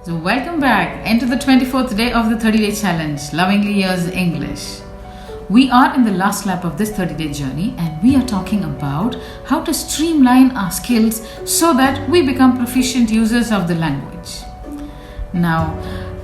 So welcome back into the 24th day of the 30-day challenge, Lovingly Yours English. We are in the last lap of this 30-day journey and we are talking about how to streamline our skills so that we become proficient users of the language. Now,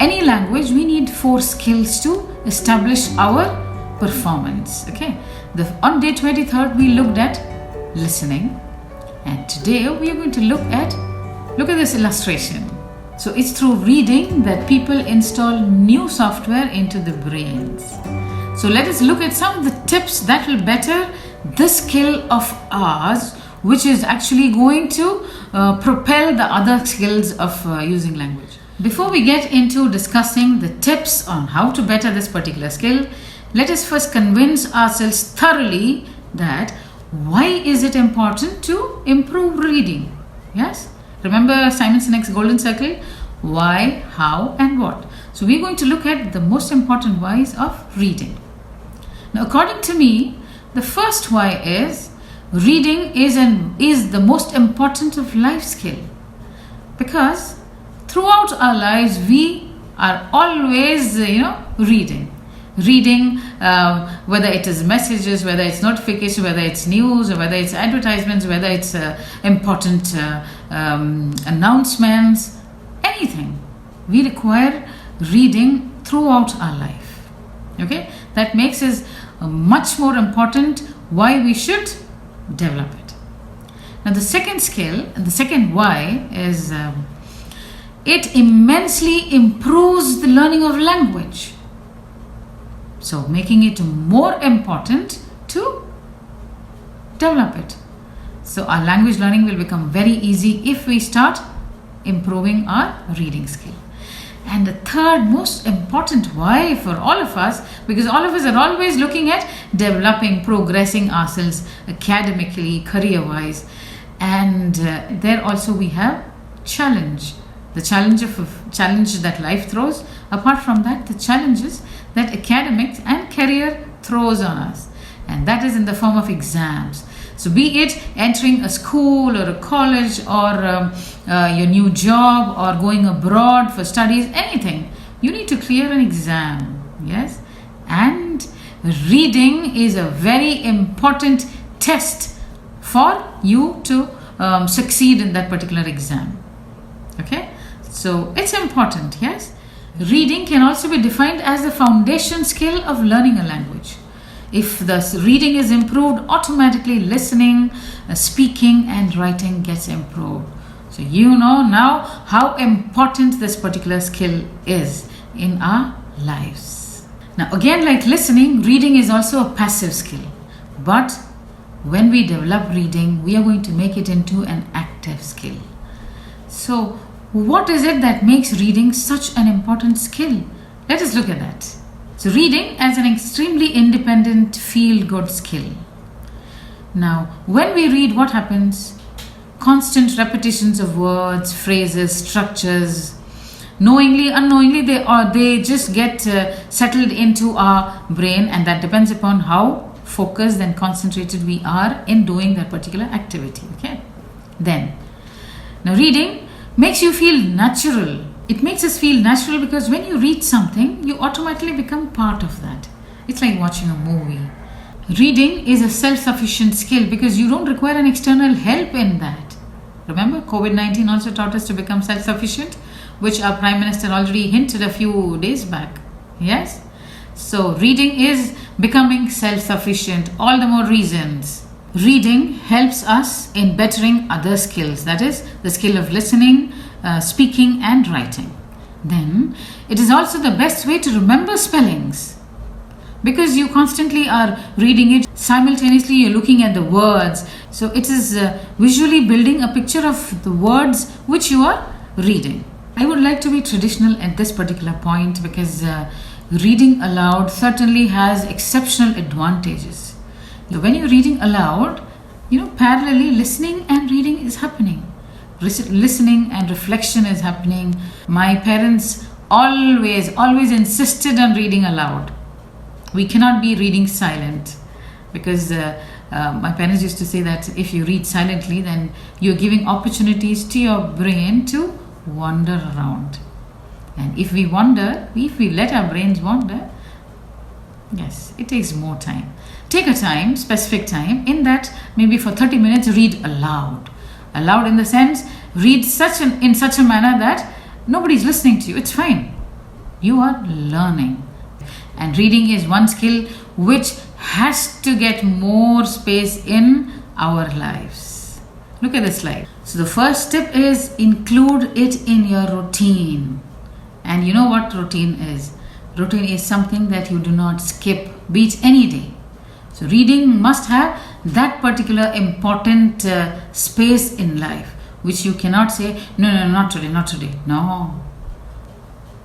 any language, we need 4 skills to establish our performance. Okay. On day 23rd, we looked at listening, and today we are going to look at this illustration. So it's through reading that people install new software into the brains. So let us look at some of the tips that will better this skill of ours, which is actually going to propel the other skills of using language. Before we get into discussing the tips on how to better this particular skill, let us first convince ourselves thoroughly that why is it important to improve reading? Yes? Remember Simon Sinek's golden circle? Why, how, and what. So we're going to look at the most important whys of reading. Now, according to me, the first why is reading is the most important of life skill, because throughout our lives we are always reading, whether it is messages, whether it's notification, whether it's news, or whether it's advertisements, whether it's important announcements, anything. We require reading throughout our life. Okay, that makes us much more important why we should develop it. Now, the second skill and the second why is it immensely improves the learning of language. So making it more important to develop it. So our language learning will become very easy if we start improving our reading skill. And the third most important why for all of us, because all of us are always looking at developing, progressing ourselves academically, career-wise. And there also we have challenge. The challenge that life throws. Apart from that, the challenges that academics and career throws on us, and that is in the form of exams. So be it entering a school or a college or your new job or going abroad for studies, anything, you need to clear an exam. Yes, and reading is a very important test for you to succeed in that particular exam. Okay, so it's important. Yes. Reading can also be defined as the foundation skill of learning a language. If the reading is improved, automatically listening, speaking, and writing gets improved. So you know now how important this particular skill is in our lives. Now again, like listening, reading is also a passive skill. But when we develop reading, we are going to make it into an active skill. So what is it that makes reading such an important skill? Let us look at that. So reading as an extremely independent, feel-good skill. Now, when we read, what happens? Constant repetitions of words, phrases, structures, knowingly, unknowingly, they just get settled into our brain, and that depends upon how focused and concentrated we are in doing that particular activity. Okay. Now reading makes you feel natural. It makes us feel natural because when you read something, you automatically become part of that. It's like watching a movie. Reading is a self-sufficient skill because you don't require an external help in that. Remember, COVID-19 also taught us to become self-sufficient, which our Prime Minister already hinted a few days back. Yes? So reading is becoming self-sufficient. All the more reasons. Reading helps us in bettering other skills, that is, the skill of listening, speaking, and writing. Then, it is also the best way to remember spellings, because you constantly are reading it. Simultaneously, you're looking at the words. So, it is visually building a picture of the words which you are reading. I would like to be traditional at this particular point because reading aloud certainly has exceptional advantages. So when you're reading aloud, parallelly listening and reading is happening. Listening and reflection is happening. My parents always insisted on reading aloud. We cannot be reading silent because my parents used to say that if you read silently, then you're giving opportunities to your brain to wander around. And if we wander, if we let our brains wander, yes, it takes more time. Take a time, specific time, in that maybe for 30 minutes read aloud. Aloud in the sense, read in such a manner that nobody's listening to you. It's fine. You are learning. And reading is one skill which has to get more space in our lives. Look at this slide. So the first tip is include it in your routine. And you know what routine is? Routine is something that you do not skip, be it any day. So reading must have that particular important space in life, which you cannot say, no, not today. No.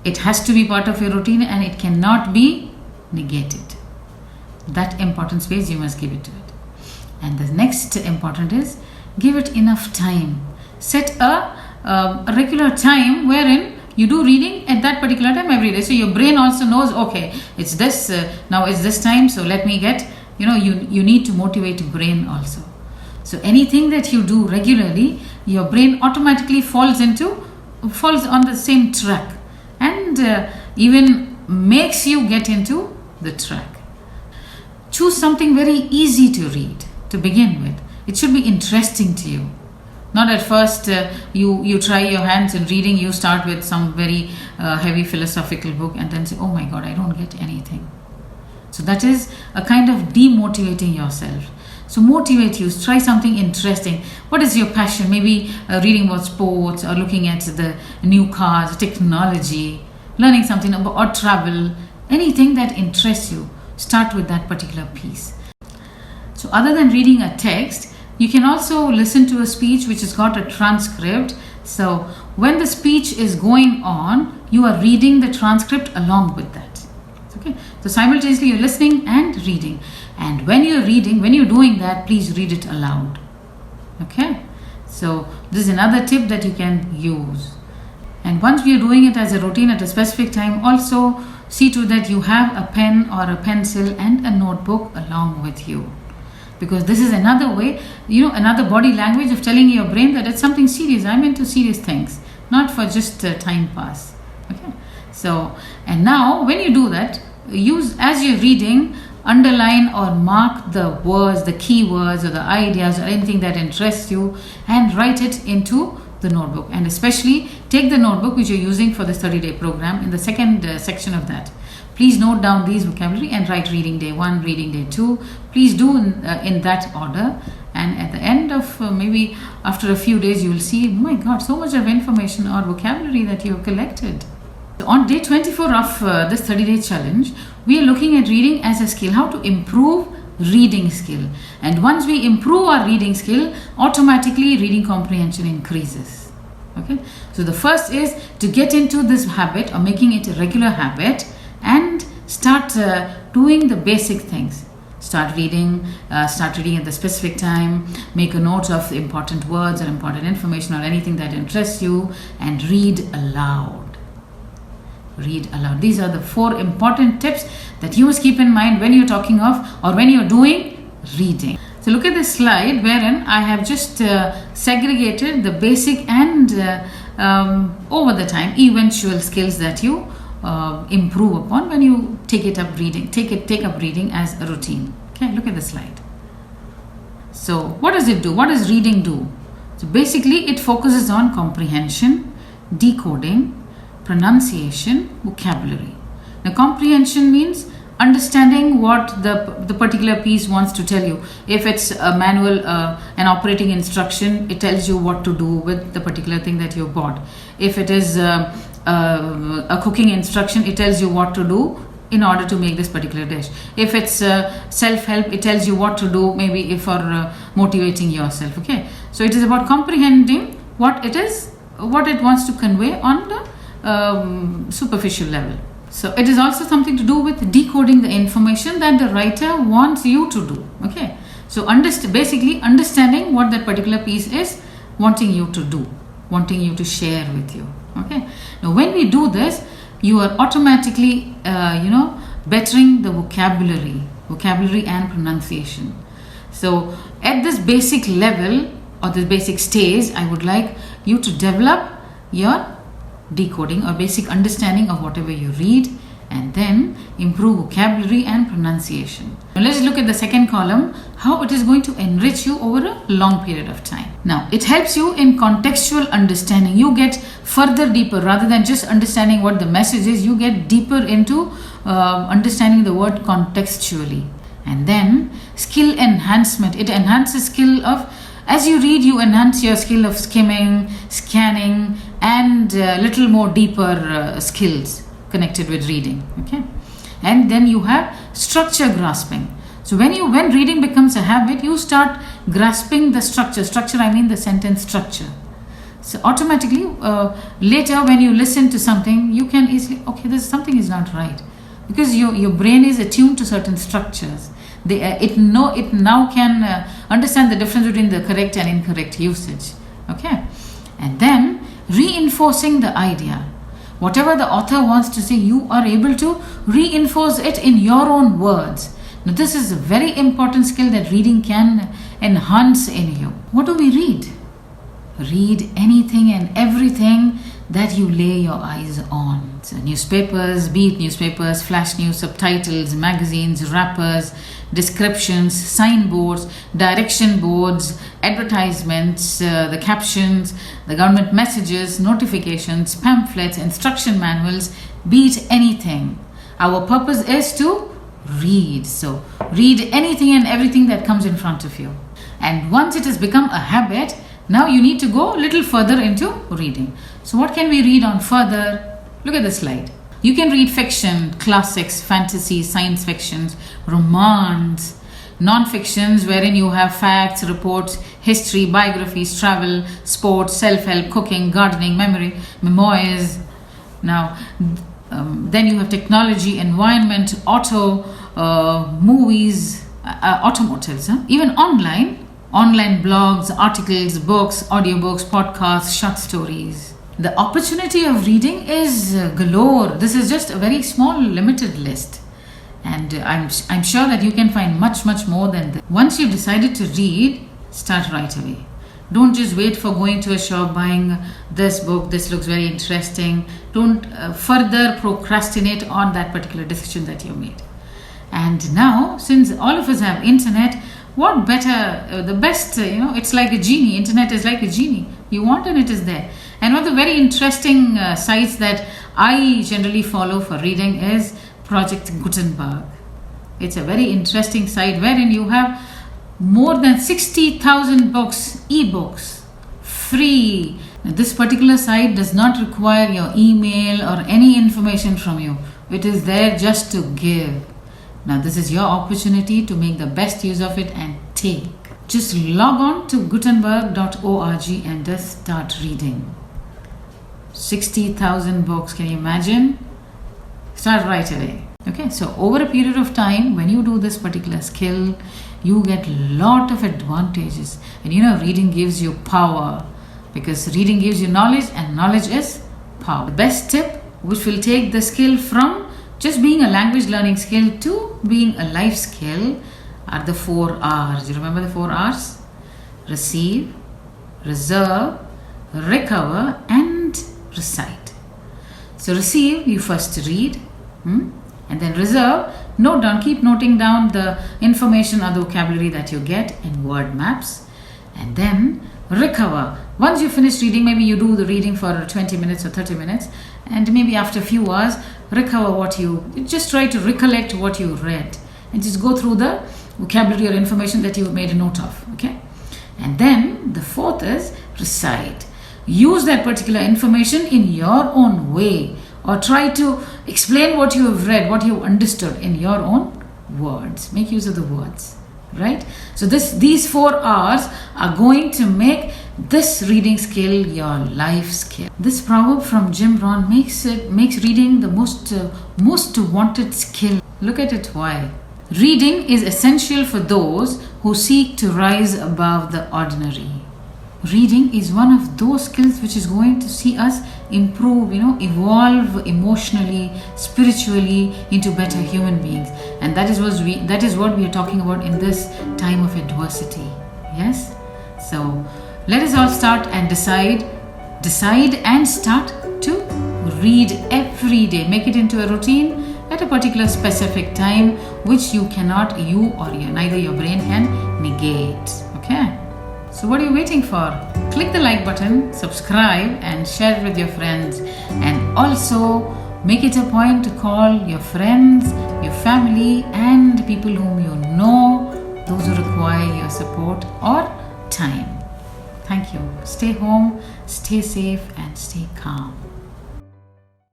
It has to be part of your routine and it cannot be negated. That important space you must give it to it. And the next important is give it enough time. Set a regular time wherein you do reading at that particular time every day. So your brain also knows, okay, it's this, now it's this time, so let me get, you need to motivate your brain also. So anything that you do regularly, your brain automatically falls on the same track and even makes you get into the track. Choose something very easy to read to begin with. It should be interesting to you. Not at first you try your hands in reading, you start with some very heavy philosophical book and then say, oh my God, I don't get anything. So that is a kind of demotivating yourself. So motivate you, try something interesting. What is your passion? Maybe reading about sports or looking at the new cars, technology, learning something about or travel, anything that interests you. Start with that particular piece. So other than reading a text, you can also listen to a speech which has got a transcript. So when the speech is going on, you are reading the transcript along with that. Okay. So simultaneously you're listening and reading. And when you're doing that, please read it aloud. Okay. So this is another tip that you can use. And once we are doing it as a routine at a specific time, also see to that you have a pen or a pencil and a notebook along with you. Because this is another way, another body language of telling your brain that it's something serious. I'm into serious things, not for just time pass. Okay. So, and now when you do that, as you're reading, underline or mark the words, the keywords or the ideas or anything that interests you and write it into the notebook. And especially take the notebook which you're using for this 30-day program in the second section of that. Please note down these vocabulary and write reading day 1, reading day 2. Please do in that order. And at the end of maybe after a few days, you will see, oh my God, so much of information or vocabulary that you have collected. So on day 24 of this 30-day challenge, we are looking at reading as a skill, how to improve reading skill. And once we improve our reading skill, automatically reading comprehension increases. Okay. So the first is to get into this habit or making it a regular habit and start doing the basic things. Start reading at the specific time, make a note of the important words or important information or anything that interests you, and read aloud. Read aloud. These are the 4 important tips that you must keep in mind when you're talking of or when you're doing reading. So look at this slide wherein I have just segregated the basic and over the time eventual skills that you improve upon when you take up reading as a routine. Okay, look at the slide. So what does it do? What does reading do? So basically it focuses on comprehension, decoding, pronunciation, vocabulary. Now comprehension means understanding what the particular piece wants to tell you. If it's a manual, an operating instruction, it tells you what to do with the particular thing that you bought. If it is a cooking instruction, it tells you what to do in order to make this particular dish. If it's self-help, it tells you what to do maybe for motivating yourself. Okay, so it is about comprehending what it wants to convey on the superficial level. So it is also something to do with decoding the information that the writer wants you to do. Okay, so basically understanding what that particular piece is wanting you to do, wanting you to share with you. Okay, now when we do this, you are automatically bettering the vocabulary and pronunciation. So at this basic level or this basic stage, I would like you to develop your decoding or basic understanding of whatever you read, and then improve vocabulary and pronunciation. Now let's look at the second column, how it is going to enrich you over a long period of time. Now, it helps you in contextual understanding. You get further deeper rather than just understanding what the message is. You get deeper into understanding the word contextually. And then skill enhancement. It enhances skill of, as you read, you enhance your skill of skimming, scanning, and little more deeper skills connected with reading. Okay, and then you have structure grasping. So when reading becomes a habit, you start grasping the structure. Structure, I mean the sentence structure. So automatically, later when you listen to something, you can easily, okay, this something is not right, because your brain is attuned to certain structures. It now can understand the difference between the correct and incorrect usage. Okay, and then reinforcing the idea. Whatever the author wants to say, you are able to reinforce it in your own words. Now, this is a very important skill that reading can enhance in you. What do we read? Read anything and everything that you lay your eyes on. So newspapers, be it newspapers, flash news, subtitles, magazines, wrappers, descriptions, signboards, direction boards, advertisements, the captions, the government messages, notifications, pamphlets, instruction manuals, be it anything. Our purpose is to read. So read anything and everything that comes in front of you. And once it has become a habit, now you need to go a little further into reading. So what can we read on further? Look at the slide. You can read fiction, classics, fantasy, science fictions, romance, non-fictions wherein you have facts, reports, history, biographies, travel, sports, self-help, cooking, gardening, memoirs. Now, then you have technology, environment, auto, movies, automotives, even online blogs, articles, books, audiobooks, podcasts, short stories. The opportunity of reading is galore. This is just a very small, limited list. And I'm sure that you can find much, much more than this. Once you've decided to read, start right away. Don't just wait for going to a shop, buying this book, this looks very interesting. Don't further procrastinate on that particular decision that you made. And now, since all of us have internet, what better, the best, it's like a genie. Internet is like a genie. You want and it is there. And one of the very interesting sites that I generally follow for reading is Project Gutenberg. It's a very interesting site wherein you have more than 60,000 books, e-books, free. Now, this particular site does not require your email or any information from you. It is there just to give. Now, this is your opportunity to make the best use of it and take. Just log on to gutenberg.org and just start reading. 60,000 books, can you imagine? Start right away. Okay, so over a period of time, when you do this particular skill, you get a lot of advantages. And reading gives you power, because reading gives you knowledge and knowledge is power. The best tip, which will take the skill from just being a language learning skill to being a life skill, are the 4 R's. You remember the 4 R's? Receive, reserve, recover, and recite. So receive, you first read, and then reserve, note down, keep noting down the information or the vocabulary that you get in word maps. And then recover. Once you finish reading, maybe you do the reading for 20 minutes or 30 minutes, and maybe after a few hours, recover just try to recollect what you read and just go through the vocabulary or information that you made a note of. Okay, and then the 4th is recite. Use that particular information in your own way, or try to explain what you have read, what you have understood in your own words. Make use of the words, right? So these 4 R's are going to make this reading skill your life skill. This proverb from Jim Rohn makes reading the most wanted skill. Look at it why. Reading is essential for those who seek to rise above the ordinary. Reading is one of those skills which is going to see us improve, evolve emotionally, spiritually into better human beings. And that is what we are talking about in this time of adversity. Yes? So let us all start and decide and start to read every day. Make it into a routine at a particular specific time, which you or neither your brain can negate. Okay? So what are you waiting for? Click the like button, subscribe, and share it with your friends. And also make it a point to call your friends, your family, and people whom you know, those who require your support or time. Thank you. Stay home, stay safe, and stay calm.